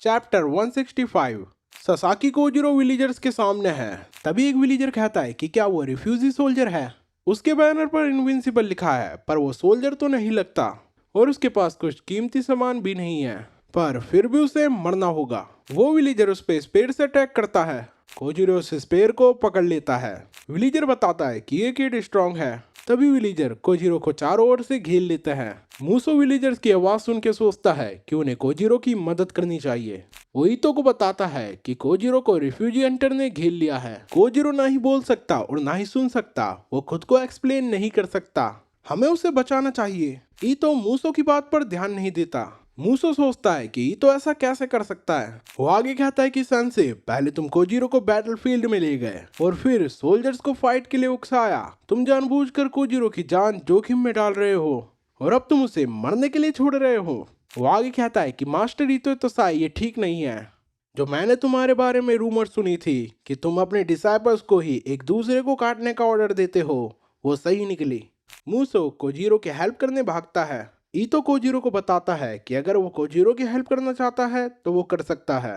Chapter 165। Sasaki Kojiro विलीजर्स के सामने है। तभी एक विलीजर कहता है कि क्या वो रिफ्यूजी सोल्जर है। उसके बैनर पर इनविंसिबल लिखा है, पर वो सोल्जर तो नहीं लगता और उसके पास कुछ कीमती सामान भी नहीं है, पर फिर भी उसे मरना होगा। वो विलीजर उस पे स्पेयर से अटैक करता है। कोजिरो उस स्पेयर को पकड़ लेता है। विलीजर बताता है कि ये किड स्ट्रांग है। तभी विलीजर कोजिरो को चारों ओर से घेर लेते हैं। मूसो विलीजर्स की आवाज सुन के सोचता है कि उन्हें कोजिरो की मदद करनी चाहिए। वो ईतो को बताता है कि कोजिरो को रिफ्यूजी हंटर ने घेर लिया है। कोजिरो ना ही बोल सकता और ना ही सुन सकता, वो खुद को एक्सप्लेन नहीं कर सकता। हमें उसे बचाना चाहिए। ईतो मूसो की बात पर ध्यान नहीं देता। मूसो सोचता है कि ईतो ऐसा कैसे कर सकता है। वो आगे कहता है कि सेंसे, पहले तुम कोजिरो को बैटलफील्ड में ले गए और फिर सोल्जर्स को फाइट के लिए उकसाया। तुम जानबूझकर कोजिरो की जान जोखिम में डाल रहे हो और अब तुम उसे मरने के लिए छोड़ रहे हो। वो आगे कहता है कि मास्टर ईतो तोसाई, ये ठीक नहीं है। जो मैंने तुम्हारे बारे में रूमर सुनी थी कि तुम अपने डिसाइपल्स को ही एक दूसरे को काटने का ऑर्डर देते हो, वो सही निकली। मूसो कोजिरो की हेल्प करने भागता है। ईतो कोजिरो को बताता है कि अगर वो कोजिरो की हेल्प करना चाहता है तो वो कर सकता है,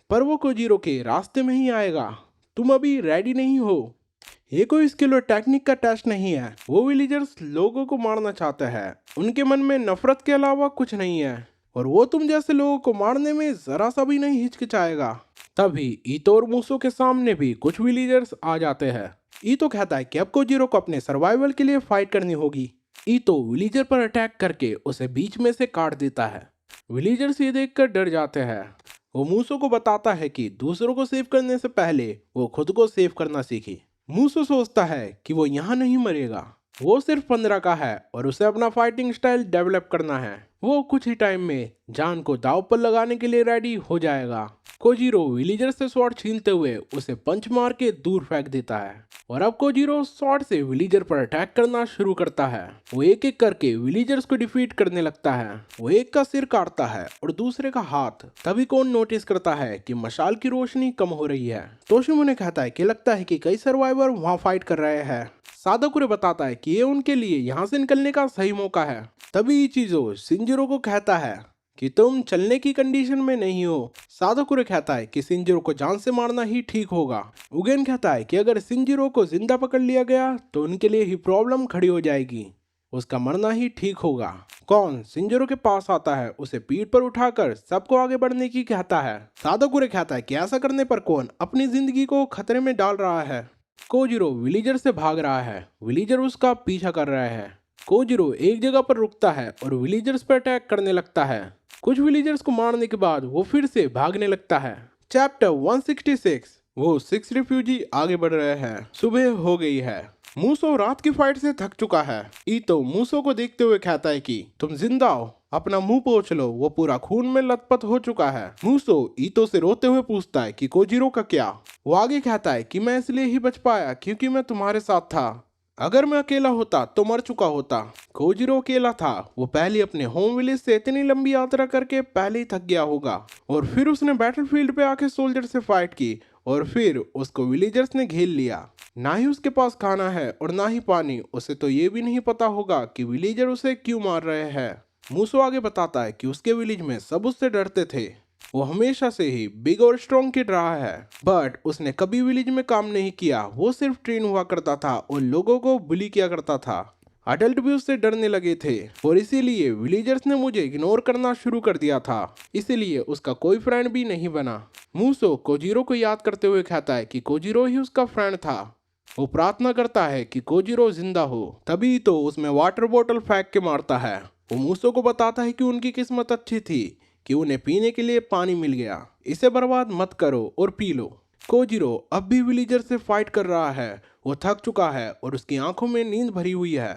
पर वो कोजिरो के रास्ते में ही आएगा। तुम अभी रेडी नहीं हो। ये कोई स्किल और टेक्निक का टेस्ट नहीं है। वो विलीजर्स लोगों को मारना चाहते हैं। उनके मन में नफरत के अलावा कुछ नहीं है और वो तुम जैसे लोगों को मारने में जरा सा भी नहीं हिचकिचाएगा। तभी ईतो और मूसो के सामने भी कुछ विलीजर्स आ जाते हैं। ईतो कहता है कि अब कोजिरो को अपने सर्वाइवल के लिए फाइट करनी होगी। ईतो विलीजर पर अटैक करके उसे बीच में से काट देता है। विलीजर्स ये देखकर डर जाते हैं। वो मूसो को बताता है कि दूसरों को सेव करने से पहले वो खुद को सेव करना सीखे। मूसो सोचता है कि वो यहाँ नहीं मरेगा। वो सिर्फ 15 का है और उसे अपना फाइटिंग स्टाइल डेवलप करना है। वो कुछ ही टाइम में जान को दांव पर लगाने के लिए रेडी हो जाएगा। कोजिरो विलीजर से स्वॉर्ड छीनते हुए उसे पंच मार के दूर फेंक देता है और अब कोजिरो स्वॉर्ड से विलीजर पर अटैक करना शुरू करता है। वो एक एक करके विलीजर्स को डिफीट करने लगता है। वो एक का सिर काटता है और दूसरे का हाथ। तभी कौन नोटिस करता है कि मशाल की रोशनी कम हो रही है। तोशिमुने कहता है कि लगता है कि कई सर्वाइवर वहां फाइट कर रहे हैं। सादाकुरे बताता है कि ये उनके लिए यहाँ से निकलने का सही मौका है। तभी इचिजो शिंजिरो को कहता है कि तुम चलने की कंडीशन में नहीं हो। सादाकुरे कहता है कि शिंजिरो को जान से मारना ही ठीक होगा। उगेन कहता है कि अगर शिंजिरो को जिंदा पकड़ लिया गया तो उनके लिए ही प्रॉब्लम खड़ी हो जाएगी, उसका मरना ही ठीक होगा। कौन शिंजिरो के पास आता है, उसे पीठ पर उठाकर सबको आगे बढ़ने की कहता है। सादाकुरे कहता है कि ऐसा करने पर कौन अपनी जिंदगी को खतरे में डाल रहा है। कोजिरो विलीजर से भाग रहा है। विलीजर उसका पीछा कर रहे हैं। कोजिरो एक जगह पर रुकता है और विलीजर्स पर अटैक करने लगता है। कुछ विलीजर्स को मारने के बाद वो फिर से भागने लगता है। चैप्टर 166। वो 6 रिफ्यूजी आगे बढ़ रहे हैं। सुबह हो गई है। मूसो रात की फाइट से थक चुका है। ईतो मूसो को देखते हुए कहता है कि तुम जिंदा हो, अपना मुंह पोंछ लो, वो पूरा खून में लथपथ हो चुका है। मूसो ईतो से रोते हुए पूछता है कि कोजिरो का क्या। वो आगे कहता है कि मैं इसलिए ही बच पाया क्योंकि मैं तुम्हारे साथ था। अगर मैं अकेला होता तो मर चुका होता। कोजिरो अकेला था। वो पहले अपने होम विलेज से इतनी लंबी यात्रा करके पहले ही थक गया होगा और फिर उसने बैटलफील्ड पे आके सोल्जर से फाइट की और फिर उसको विलीजर्स ने घेर लिया। ना ही उसके पास खाना है और ना ही पानी। उसे तो ये भी नहीं पता होगा कि विलीजर उसे क्यों मार रहे हैं। मूसो आगे बताता है कि उसके विलेज में सब उससे डरते थे। वो हमेशा से ही बिग और स्ट्रॉन्ग किड रहा है, बट उसने कभी विलेज में काम नहीं किया। वो सिर्फ ट्रेन हुआ करता था और लोगों को बुली किया करता था। अडल्ट भी उससे डरने लगे थे और इसीलिए विलीजर्स ने मुझे इग्नोर करना शुरू कर दिया था। इसीलिए उसका कोई फ्रेंड भी नहीं बना। मूसो कोजिरो को याद करते हुए कहता है कि कोजिरो ही उसका फ्रेंड था। वो प्रार्थना करता है कि कोजिरो जिंदा हो। तभी तो उसमें वाटर बोतल फेंक के मारता है। वो मूसो को बताता है कि उनकी किस्मत अच्छी थी कि उन्हें पीने के लिए पानी मिल गया। इसे बर्बाद मत करो और पी लो। कोजिरो अब भी विलीजर से फाइट कर रहा है। वो थक चुका है और उसकी आंखों में नींद भरी हुई है।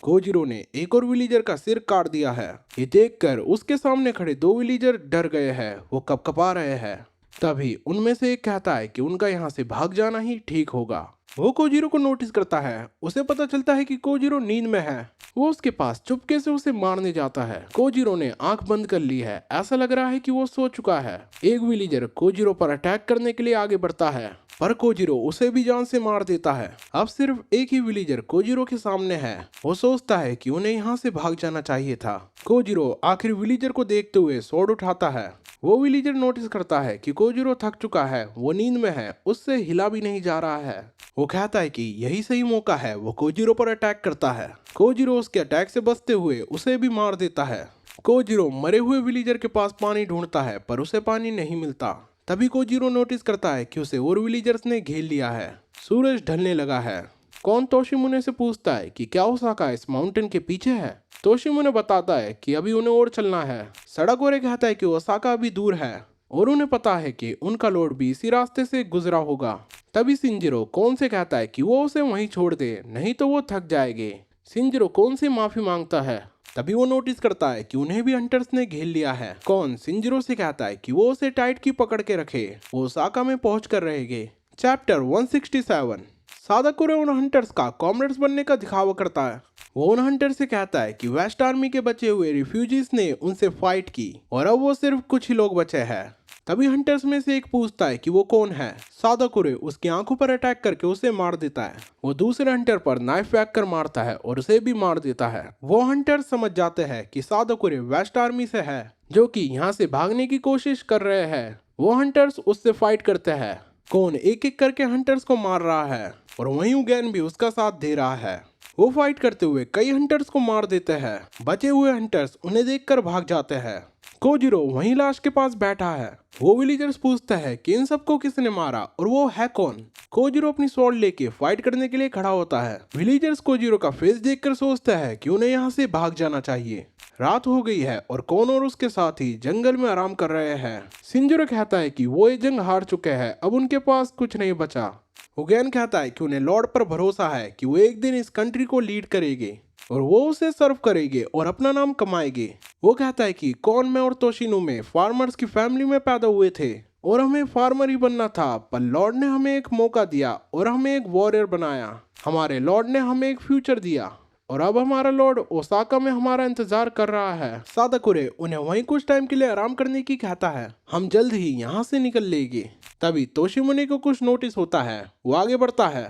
कोजिरो ने एक और विलीजर का सिर काट दिया है। ये देखकर उसके सामने खड़े 2 विलीजर डर गए हैं। वो कपकपा रहे हैं। तभी उनमें से एक कहता है कि उनका यहाँ से भाग जाना ही ठीक होगा। वो कोजिरो को नोटिस करता है। उसे पता चलता है कि कोजिरो नींद में है। वो उसके पास चुपके से उसे मारने जाता है। कोजिरो ने आंख बंद कर ली है। ऐसा लग रहा है कि वो सो चुका है। एक विलीजर कोजिरो पर अटैक करने के लिए आगे बढ़ता है। पर कोजिरो उसे भी जान से मार देता है। अब सिर्फ एक ही विलीजर कोजिरो के सामने है। वो सोचता है कि उन्हें यहाँ से भाग जाना चाहिए था। कोजिरो आखिर विलीजर को देखते हुए स्वॉर्ड उठाता है। वो विलीजर नोटिस करता है कि कोजिरो थक चुका है, वो नींद में है, उससे हिला भी नहीं जा रहा है। वो कहता है कि यही सही मौका है। वो कोजिरो पर अटैक करता है। कोजिरो उसके अटैक से बचते हुए उसे भी मार देता है। कोजिरो मरे हुए विलीजर के पास पानी ढूंढता है पर उसे पानी नहीं मिलता। तभी कोजिरो नोटिस करता है कि उसे और विलीजर्स ने घेर लिया है। सूरज ढलने लगा है। कौन तोशिमुने से पूछता है कि क्या ओसाका इस माउंटेन के पीछे है। तोशिमुने बताता है कि अभी उन्हें और चलना है। सड़ाकोरे कहता है कि ओसाका अभी दूर है और उन्हें पता है कि उनका लॉर्ड भी इसी रास्ते से गुजरा होगा। तभी शिनजिरो कौन से कहता है कि वो उसे वहीं छोड़ दे, नहीं तो वो थक जाएंगे। शिनजिरो कौन से माफी मांगता है। तभी वो नोटिस करता है कि उन्हें भी हंटर्स ने घेर लिया है। कौन शिनजिरो से कहता है कि वो उसे टाइट की पकड़ के रखे, वो ओसाका में पहुंच कर रहेंगे। चैप्टर 167। सादाकुरे उन हंटर्स का कॉमरेड्स बनने का दिखावा करता है। वो उन हंटर से कहता है कि वेस्ट आर्मी के बचे हुए रिफ्यूजीज ने उनसे फाइट की और अब वो सिर्फ कुछ ही लोग बचे हैं। तभी हंटर्स में से एक पूछता है कि वो कौन है। सादाकुरे उसकी आंखों पर अटैक करके उसे मार देता है। वो दूसरे हंटर पर नाइफ फेंक कर मारता है और उसे भी मार देता है। वो हंटर्स समझ जाते हैं कि सादाकुरे वेस्ट आर्मी से है, जो कि यहाँ से भागने की कोशिश कर रहे हैं। वो हंटर्स उससे फाइट करते हैं। कौन एक एक करके हंटर्स को मार रहा है और वहीं उगैन भी उसका साथ दे रहा है। वो फाइट करते हुए कई हंटर्स को मार देते हैं। बचे हुए हंटर्स उन्हें देखकर भाग जाते हैं। कोजिरो वहीं लाश के पास बैठा है। वो विलीजर्स पूछता है कि इन सबको किसने मारा और वो है कौन। कोजिरो अपनी स्वॉर्ड लेके फाइट करने के लिए खड़ा होता है। विलीजर्स कोजिरो का फेस देखकर सोचता है कि उन्हें यहाँ से भाग जाना चाहिए। रात हो गई है और कौन और उसके साथी जंगल में आराम कर रहे हैं। शिनजिरो कहता है कि वो ये जंग हार चुके हैं, अब उनके पास कुछ नहीं बचा। उगैन कहता है कि उन्हें लॉर्ड पर भरोसा है कि वो एक दिन इस कंट्री को लीड करेंगे और वो उसे सर्व करेंगे और अपना नाम कमाएंगे। वो कहता है कि कौन, मैं और तोशिनुमे फार्मर्स की फैमिली में पैदा हुए थे और हमें फार्मर ही बनना था, पर लॉर्ड ने हमें एक मौका दिया और हमें एक वॉरियर बनाया। हमारे लॉर्ड ने हमें एक फ्यूचर दिया और अब हमारा लॉर्ड ओसाका में हमारा इंतजार कर रहा है। सादाकुरे उन्हें वहीं कुछ टाइम के लिए आराम करने की कहता है। हम जल्द ही यहाँ से निकल लेंगे। तभी तोशिमुने को कुछ नोटिस होता है। वो आगे बढ़ता है।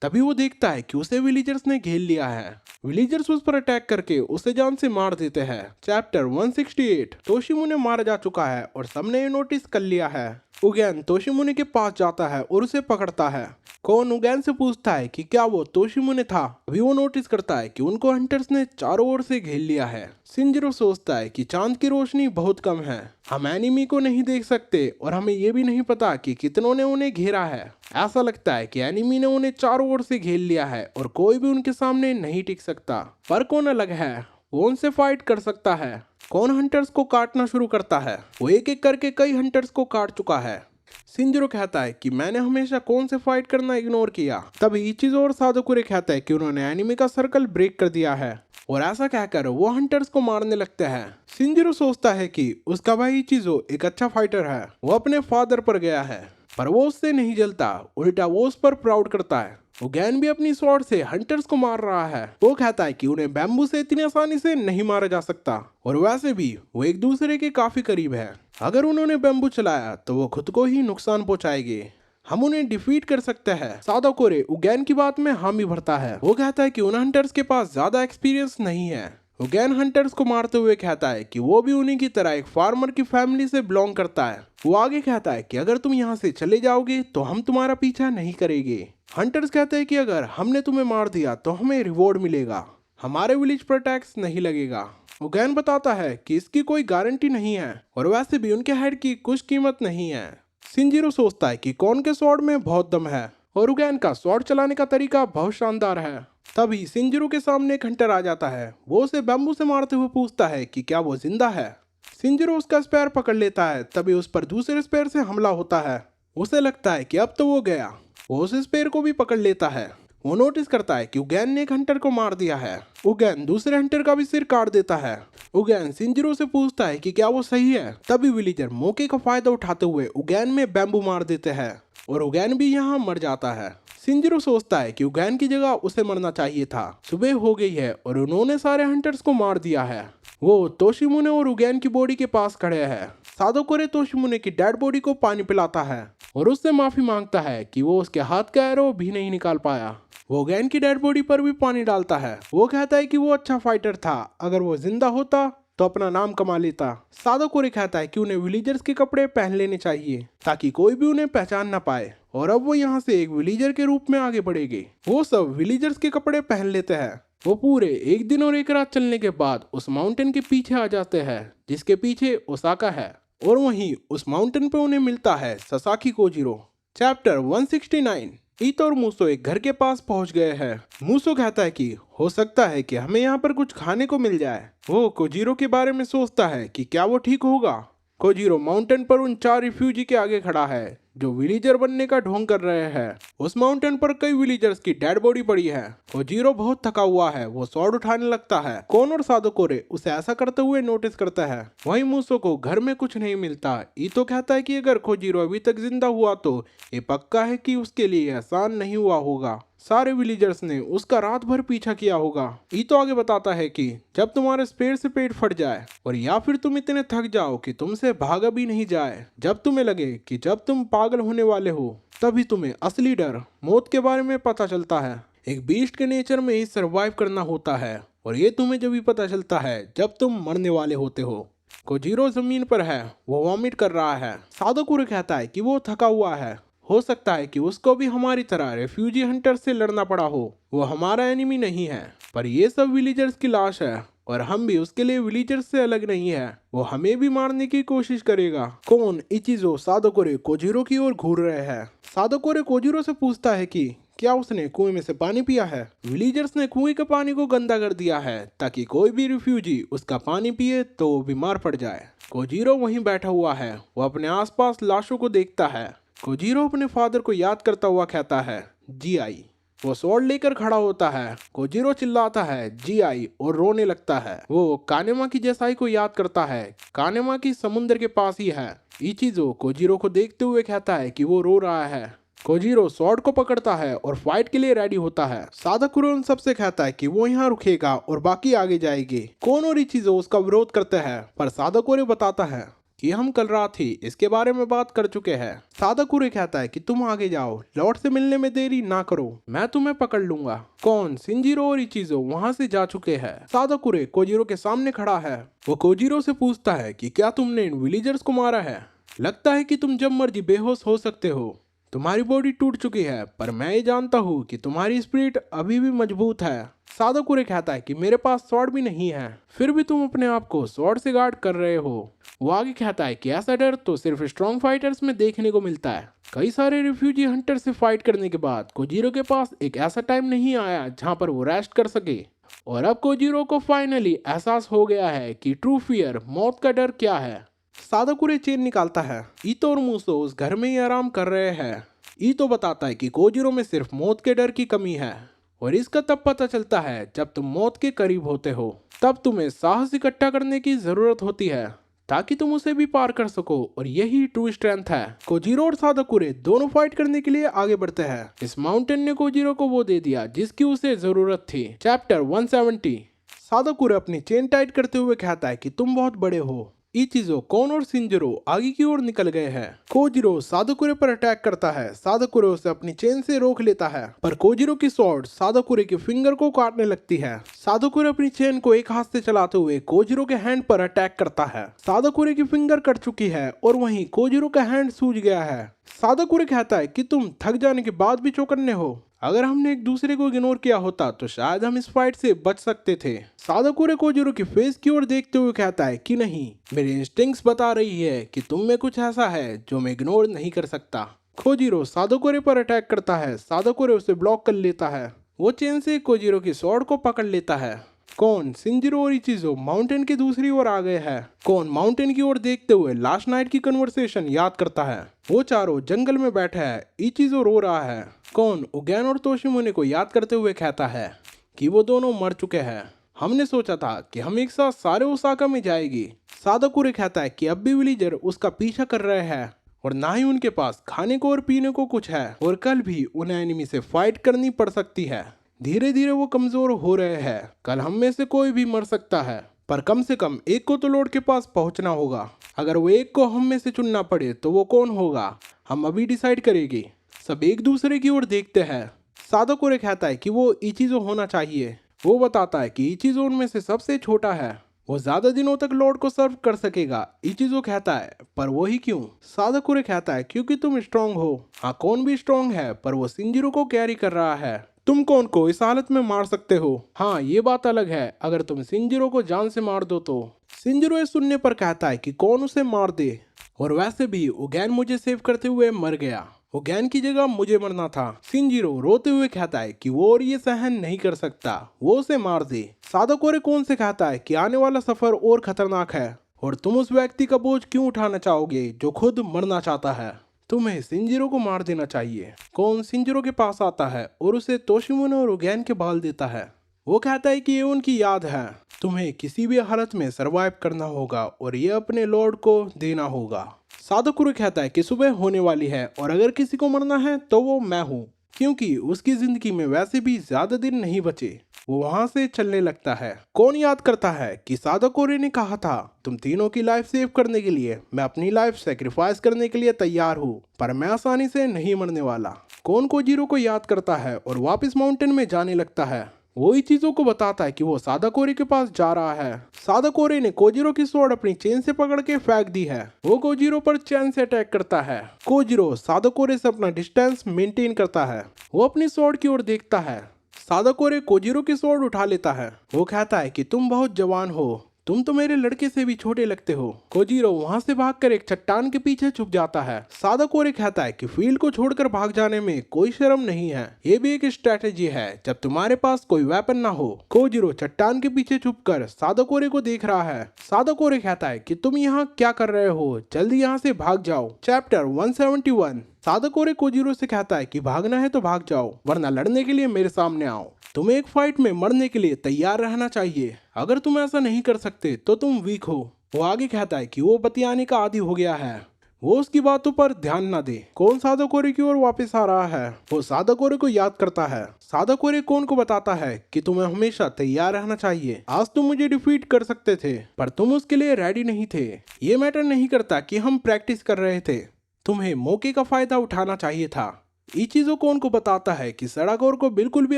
तभी वो देखता है कि उसे विलीजर्स ने घेर लिया है। विलीजर्स उस पर अटैक करके उसे जान से मार देते हैं। चैप्टर 168। तोशिमुने मारा जा चुका है और सबने ये नोटिस कर लिया है। उगैन तोशिमुने के पास जाता है और उसे पकड़ता है। कौन उगैन से पूछता है कि क्या वो तोशिमुने था। अभी वो नोटिस करता है कि उनको हंटर्स ने चारों ओर से घेर लिया है। शिनजिरो सोचता है कि चांद की रोशनी बहुत कम है, हम एनिमी को नहीं देख सकते और हमें ये भी नहीं पता कि कितनों ने उन्हें घेरा है। ऐसा लगता है कि एनिमी ने उन्हें चारों ओर से घेर लिया है और कोई भी उनके सामने नहीं टिक सकता। पर कौन अलग है, वो उनसे फाइट कर सकता है। कौन हंटर्स को काटना शुरू करता है। वो एक एक करके कई हंटर्स को काट चुका है। शिनजिरो कहता है कि मैंने हमेशा कौन से फाइट करना इग्नोर किया। तभी इचिजो और सादाकुरे कहता है कि उन्होंने एनिमी का सर्कल ब्रेक कर दिया है और ऐसा कहकर वो हंटर्स को मारने लगते हैं। शिनजिरो सोचता है कि उसका भाई इचिजो एक अच्छा फाइटर है, वो अपने फादर पर गया है, पर वो उससे नहीं जलता, उल्टा वो उस पर प्राउड करता है। उगैन भी अपनी स्वॉर्ड से हंटर्स को मार रहा है। वो कहता है कि उन्हें बैम्बू से इतनी आसानी से नहीं मारा जा सकता और वैसे भी वो एक दूसरे के काफी करीब है। अगर उन्होंने बैम्बू चलाया तो वो खुद को ही नुकसान पहुंचाएंगे, हम उन्हें डिफीट कर सकते हैं। सादाकुरे उगैन की बात में हामी भरता है। वो कहता है कि उन हंटर्स के पास ज्यादा एक्सपीरियंस नहीं है। उगैन हंटर्स को मारते हुए कहता है कि वो भी उन्हीं की तरह एक फार्मर की फैमिली से बिलोंग करता है। वो आगे कहता है कि अगर तुम यहाँ से चले जाओगे तो हम तुम्हारा पीछा नहीं करेंगे। हंटर्स कहते हैं कि अगर हमने तुम्हें मार दिया तो हमें रिवॉर्ड मिलेगा, हमारे विलेज पर टैक्स नहीं लगेगा। उगैन बताता है कि इसकी कोई गारंटी नहीं है और वैसे भी उनके हेड की कुछ कीमत नहीं है। शिनजिरो सोचता है कि कौन के स्वॉर्ड में बहुत दम है और उगैन का स्वॉर्ड चलाने का तरीका बहुत शानदार है। तभी शिनजिरो के सामने एक हंटर आ जाता है। वो उसे बैम्बू से मारते हुए पूछता है कि क्या वो जिंदा है। शिनजिरो उसका स्पेयर पकड़ लेता है। तभी उस पर दूसरे स्पेयर से हमला होता है। उसे लगता है कि अब तो वो गया। वो उस स्पेयर को भी पकड़ लेता है। वो नोटिस करता है कि उगैन ने एक हंटर को मार दिया है। उगैन दूसरे हंटर का भी सिर काट देता है। उगैन शिनजिरो से पूछता है कि क्या वो सही है। तभी विलीजर मौके का फायदा उठाते हुए उगैन में बैम्बू मार देते हैं और उगैन भी यहाँ मर जाता है। शिनजिरो सोचता है कि उगैन की जगह उसे मरना चाहिए था। सुबह हो गई है और उन्होंने सारे हंटर्स को मार दिया है। वो तोशिमुने और उगैन की बॉडी के पास खड़े हैं। सादोकोरे तोशिमुने की डेड बॉडी को पानी पिलाता है और उससे माफी मांगता है कि वो उसके हाथ का एरो भी नहीं निकाल पाया। वो गैन की डेड बॉडी पर भी पानी डालता है। वो कहता है कि वो अच्छा फाइटर था, अगर वो जिंदा होता तो अपना नाम कमा लेता। सादोकोरे कहता है कि उन्हें विलीजर्स के कपड़े पहन लेने चाहिए ताकि कोई भी उन्हें पहचान ना पाए, और अब वो यहाँ से एक विलीजर के रूप में आगे बढ़ेंगे। वो सब विलीजर्स के कपड़े पहन लेते हैं। वो पूरे एक दिन और एक रात चलने के बाद उस माउंटेन के पीछे आ जाते हैं जिसके पीछे ओसाका है, और वहीं उस माउंटेन पे उन्हें मिलता है ससाकी कोजिरो। चैप्टर 169। ईतो और मूसो एक घर के पास पहुंच गए हैं। मूसो कहता है कि हो सकता है कि हमें यहाँ पर कुछ खाने को मिल जाए। वो कोजिरो के बारे में सोचता है कि क्या वो ठीक होगा। कोजिरो माउंटेन पर उन 4 रिफ्यूजी के आगे खड़ा है जो विलीजर बनने का ढोंग कर रहे हैं। उस माउंटेन पर कई विलीजर्स की डेड बॉडी पड़ी है। कोजिरो बहुत थका हुआ है। वो स्वॉर्ड उठाने लगता है। कोन और सादोकोरे उसे ऐसा करते हुए नोटिस करता है। वहीं मूसो को घर में कुछ नहीं मिलता। ईतो कहता है कि अगर कोजिरो अभी तक जिंदा हुआ तो ये पक्का है कि उसके लिए आसान नहीं हुआ होगा। सारे विलीजर्स ने उसका रात भर पीछा किया होगा। ईतो आगे बताता है कि जब तुम्हारे स्पेर से पेट फट जाए और या फिर तुम इतने थक जाओ कि तुमसे भागा भी नहीं जाए, जब तुम्हें लगे कि जब तुम पागल होने वाले हो, तभी तुम्हें असली डर मौत के बारे में पता चलता है। एक बीस्ट के नेचर में ही सरवाइव करना होता है, और ये तुम्हें जब भी पता चलता है जब तुम मरने वाले होते हो। कोजिरो जमीन पर है। वो वॉमिट कर रहा है। सादोकुरे कहता है कि वो थका हुआ है। हो सकता है कि उसको भी हमारी तरह रेफ्यूजी हंटर से लड़ना पड़ा हो। वो हमारा एनिमी नहीं है, पर ये सब विलीजर्स की लाश है और हम भी उसके लिए विलीजर्स से अलग नहीं है। वो हमें भी मारने की कोशिश करेगा। कोन, इचिजो, सादोकोरे कोजिरो की ओर घूर रहे हैं। सादोकोरे कोजिरो से पूछता है कि क्या उसने कुएं में से पानी पिया है। विलीजर्स ने कुएं के पानी को गंदा कर दिया है ताकि कोई भी रिफ्यूजी उसका पानी पिए तो वो बीमार पड़ जाए। कोजिरो वहीं बैठा हुआ है। वो अपने आसपास लाशों को देखता है। कोजिरो अपने फादर को याद करता हुआ कहता है जीआई। वो स्वॉर्ड लेकर खड़ा होता है। कोजिरो चिल्लाता है जीआई और रोने लगता है। वो कानेमा की जैसाई को याद करता है। कानेमा की समुद्र के पास ही है। इचिजो कोजिरो को देखते हुए कहता है कि वो रो रहा है। कोजिरो स्वॉर्ड को पकड़ता है और फाइट के लिए रेडी होता है। सादोकुरे उन सबसे कहता है कि वो यहाँ रुकेगा और बाकी आगे जाएंगे। कोन और इचिजो उसका विरोध करते हैं, पर सादोकुरे बताता है कि हम कल रात ही इसके बारे में बात कर चुके हैं। सादोकुरे कहता है कि तुम आगे जाओ, लॉर्ड से मिलने में देरी ना करो, मैं तुम्हें पकड़ लूंगा। कौन, शिंजिरो और इचिजो वहां से जा चुके हैं। सादोकुरे कोजिरो के सामने खड़ा है। वो कोजिरो से पूछता है कि क्या तुमने इन विलीजर्स को मारा है। लगता है कि तुम जब मर्जी बेहोश हो सकते हो। तुम्हारी बॉडी टूट चुकी है, पर मैं ये जानता हूँ कि तुम्हारी स्पिरिट अभी भी मजबूत है। सादोकुरे कहता है कि मेरे पास स्वॉर्ड भी नहीं है, फिर भी तुम अपने आप को स्वॉर्ड से गार्ड कर रहे हो। वो आगे कहता है कि ऐसा डर तो सिर्फ स्ट्रॉन्ग फाइटर्स में देखने को मिलता है। कई सारे रिफ्यूजी हंटर से फाइट करने के बाद कोजिरो के पास एक ऐसा टाइम नहीं आया जहाँ पर वो रेस्ट कर सके, और अब कोजिरो को फाइनली एहसास हो गया है कि ट्रू फियर, मौत का डर क्या है। सादोकुरे चेन निकालता है। ईतो और मूसो उस घर में ही आराम कर रहे हैं। ईतो बताता है कि कोजिरो में सिर्फ मौत के डर की कमी है, और इसका तब पता चलता है जब तुम मौत के करीब होते हो। तब तुम्हें साहस इकट्ठा करने की जरूरत होती है ताकि तुम उसे भी पार कर सको, और यही ट्रू स्ट्रेंथ है। कोजिरो और सादोकुरे दोनों फाइट करने के लिए आगे बढ़ते हैं। इस माउंटेन ने कोजिरो को वो दे दिया जिसकी उसे जरूरत थी। चैप्टर 170। सादोकुरे अपनी चेन टाइट करते हुए कहता है कि तुम बहुत बड़े हो। इचिजो, कोन और शिंजिरो आगे की ओर निकल गए हैं। कोजिरो सादोकुरे पर अटैक करता है। सादोकुरे उसे अपनी चेन से रोक लेता है, पर कोजिरो की स्वॉर्ड सादोकुरे के फिंगर को काटने लगती है। सादोकुरे अपनी चेन को एक हाथ से चलाते हुए कोजिरो के हैंड पर अटैक करता है। सादोकुरे की फिंगर कट चुकी है और वहीं कोजिरो का हैंड सूज गया है। सादोकुरे कहता है कि तुम थक जाने के बाद भी चौकन्ने हो। अगर हमने एक दूसरे को इग्नोर किया होता तो शायद हम इस फाइट से बच सकते थे। सादोकुरे कोजिरो की फेस की ओर देखते हुए कहता है कि नहीं, मेरी इंस्टिंक्ट्स बता रही है कि तुम में कुछ ऐसा है जो मैं इग्नोर नहीं कर सकता। कोजिरो सादोकुरे पर अटैक करता है। सादोकुरे उसे ब्लॉक कर लेता है। वो चेन से कोजिरो की स्वॉर्ड को पकड़ लेता है। कौन, शिंजिरो और इचिजो माउंटेन की दूसरी ओर आ गए हैं। कौन माउंटेन की ओर देखते हुए लास्ट नाइट की कन्वर्सेशन याद करता है। वो चारों जंगल में बैठे हैं। इचिजो रो रहा है। कौन उगैन और तोशिमुने को याद करते हुए कहता है कि वो दोनों मर चुके हैं। हमने सोचा था कि हम एक साथ सारे ओसाका में जाएगी। सादोकुरे कहता है कि अब भी विलीजर उसका पीछा कर रहे हैं और ना ही उनके पास खाने को और पीने को कुछ है, और कल भी उन्हें एनिमी से फाइट करनी पड़ सकती है। धीरे धीरे वो कमजोर हो रहे हैं। कल हम में से कोई भी मर सकता है। पर कम से कम एक को तो लॉर्ड के पास पहुंचना होगा। अगर वो एक को हम में से चुनना पड़े तो वो कौन होगा, हम अभी डिसाइड करेंगे। सब एक दूसरे की ओर देखते हैं। सादाकोरे कहता है कि वो इचिज़ो होना चाहिए। वो बताता है कि इचिज़ो उनमें से सबसे छोटा है, वो ज्यादा दिनों तक लॉर्ड को सर्व कर सकेगा। इचिज़ो कहता है पर वो ही क्यों? सादाकोरे कहता है क्योंकि तुम स्ट्रांग हो। हाँ, कौन भी स्ट्रांग है, पर वो शिनजिरो को कैरी कर रहा है। तुम कौन को इस हालत में मार सकते हो? हाँ, ये बात अलग है, अगर तुम शिनजिरो को जान से मार दो तो। शिनजिरो ये सुनने पर कहता है कि कौन उसे मार दे, और वैसे भी उगैन मुझे सेव करते हुए मर गया, उगैन की जगह मुझे मरना था। शिनजिरो रोते हुए कहता है कि वो और ये सहन नहीं कर सकता, वो उसे मार दे। सादाकोरे कौन से कहता है कि आने वाला सफर और खतरनाक है, और तुम उस व्यक्ति का बोझ क्यों उठाना चाहोगे जो खुद मरना चाहता है? तुम्हें शिनजिरो को मार देना चाहिए। कौन शिनजिरो के पास आता है और उसे तोशिमुने और उगैन के बाल देता है। वो कहता है कि ये उनकी याद है, तुम्हें किसी भी हालत में सरवाइव करना होगा और ये अपने लॉर्ड को देना होगा। सादाकोरे कहता है कि सुबह होने वाली है और अगर किसी को मरना है तो वो मैं हूँ, क्योंकि उसकी जिंदगी में वैसे भी ज्यादा दिन नहीं बचे। वो वहां से चलने लगता है। कौन याद करता है कि सादाकोरे ने कहा था तुम तीनों की लाइफ सेव करने के लिए मैं अपनी लाइफ सेक्रीफाइस करने के लिए तैयार हूँ, पर मैं आसानी से नहीं मरने वाला। कौन कोजीरो को याद करता है और वापस माउंटेन में जाने लगता है। वो ही चीजों को बताता है कि वो सादाकोरे के पास जा रहा है। सादाकोरे ने कोजीरो की स्वॉर्ड अपनी चेन से पकड़ के फेंक दी है। वो कोजीरो पर चैन से अटैक करता है। कोजीरो सादाकोरे से अपना डिस्टेंस मेंटेन करता है। वो अपनी स्वॉर्ड की ओर देखता है। सादाकोरे कोजीरो की स्वॉर्ड उठा लेता है। वो कहता है कि तुम बहुत जवान हो, तुम तो मेरे लड़के से भी छोटे लगते हो। कोजीरो वहां से भागकर एक चट्टान के पीछे छुप जाता है। सादाकोरे कहता है कि फील्ड को छोड़कर भाग जाने में कोई शर्म नहीं है, ये भी एक स्ट्रेटेजी है जब तुम्हारे पास कोई वेपन ना हो। कोजीरो चट्टान के पीछे छुपकर सादाकोरे को देख रहा है। सादाकोरे कहता है कि तुम यहाँ क्या कर रहे हो, जल्दी यहाँ से भाग जाओ। चैप्टर 171। सादाकोरे कोजीरो से कहता है कि भागना है तो भाग जाओ, वरना लड़ने के लिए मेरे सामने आओ। तुम्हें एक फाइट में मरने के लिए तैयार रहना चाहिए, अगर तुम ऐसा नहीं कर सकते तो तुम वीक हो। वो आगे कहता है कि वो बतियाने का आदी हो गया है, वो उसकी बातों पर ध्यान ना दे। कौन सादाकोरे की ओर वापस आ रहा है। वो सादाकोरे को याद करता है। सादाकोरे कौन को बताता है कि तुम्हें हमेशा तैयार रहना चाहिए। आज तुम मुझे डिफीट कर सकते थे, पर तुम उसके लिए रेडी नहीं थे। ये मैटर नहीं करता कि हम प्रैक्टिस कर रहे थे, तुम्हें मौके का फायदा उठाना चाहिए था। इचिज़ो कौन को बताता है कि सडाकोर को बिल्कुल भी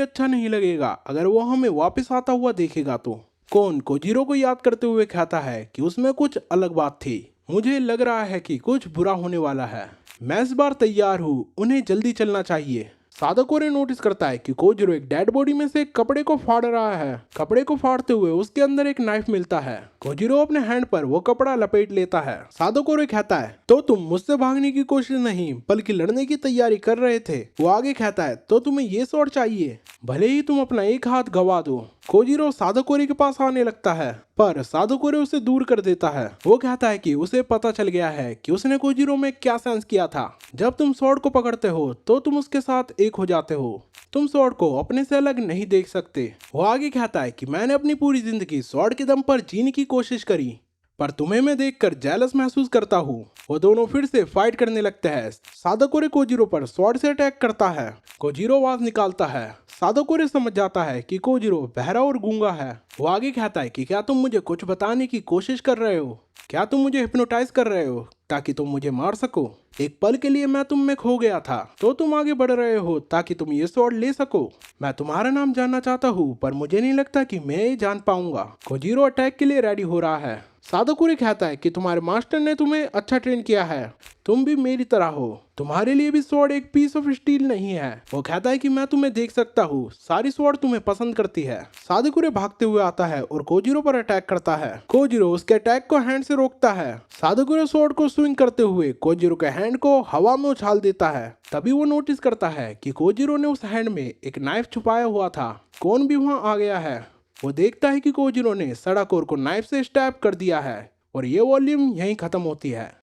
अच्छा नहीं लगेगा अगर वो हमें वापस आता हुआ देखेगा तो। कौन कोजीरो को याद करते हुए कहता है कि उसमें कुछ अलग बात थी, मुझे लग रहा है कि कुछ बुरा होने वाला है। मैं इस बार तैयार हूँ, उन्हें जल्दी चलना चाहिए। सादाकोरे नोटिस करता है कि कोजीरो एक डेड बॉडी में से कपड़े को फाड़ रहा है। कपड़े को फाड़ते हुए उसके अंदर एक नाइफ मिलता है। कोजीरो अपने हैंड पर वो कपड़ा लपेट लेता है। सादाकोरे कहता है तो तुम मुझसे भागने की कोशिश नहीं बल्कि लड़ने की तैयारी कर रहे थे। वो आगे कहता है तो तुम्हें ये स्वॉर्ड चाहिए, भले ही तुम अपना एक हाथ गवा दो। कोजीरो सादाकोरे के पास आने लगता है, पर सादाकोरे उसे दूर कर देता है। वो कहता है कि उसे पता चल गया है कि उसने कोजीरो में क्या सेंस किया था। जब तुम स्वॉर्ड को पकड़ते हो तो तुम उसके साथ एक हो जाते हो, तुम स्वॉर्ड को अपने से अलग नहीं देख सकते। वो आगे कहता है कि मैंने अपनी पूरी जिंदगी स्वॉर्ड के दम पर जीने की कोशिश करी, पर तुम्हें मैं देखकर जेलस महसूस करता हूँ। वो दोनों फिर से फाइट करने लगते हैं। सादाकोरे कोजीरो पर स्वॉर्ड से अटैक करता है। कोजीरो आवाज निकालता है। सादाकोरे समझ जाता है कि कोजीरो बहरा और गूंगा है। वो आगे कहता है कि क्या तुम मुझे कुछ बताने की कोशिश कर रहे हो, क्या तुम मुझे हिप्नोटाइज कर रहे हो ताकि तुम मुझे मार सको। एक पल के लिए मैं तुम में खो गया था, तो तुम आगे बढ़ रहे हो ताकि तुम ये स्वॉर्ड ले सको। मैं तुम्हारा नाम जानना चाहता हूँ, पर मुझे नहीं लगता कि मैं ये जान पाऊंगा। कोजीरो अटैक के लिए रेडी हो रहा है। सादाकोरे कहता है कि तुम्हारे मास्टर ने तुम्हें अच्छा ट्रेन किया है, तुम भी मेरी तरह हो, तुम्हारे लिए भी स्वॉर्ड एक पीस ऑफ स्टील नहीं है। वो कहता है कि मैं तुम्हें देख सकता हूँ, सारी स्वॉर्ड तुम्हें पसंद करती है। सादाकोरे भागते हुए आता है और कोजीरो पर अटैक करता है। कोजीरो उसके अटैक को हैंड से रोकता है। सादाकोरे स्वॉर्ड को स्विंग करते हुए कोजीरो के हैंड को हवा में उछाल देता है। तभी वो नोटिस करता है कि कोजीरो ने उस हैंड में एक नाइफ छुपाया हुआ था। कौन भी वहां आ गया है। वो देखता है कि कोजीरो ने सडाकोर को नाइफ से स्टैब कर दिया है और ये वॉल्यूम यहीं खत्म होती है।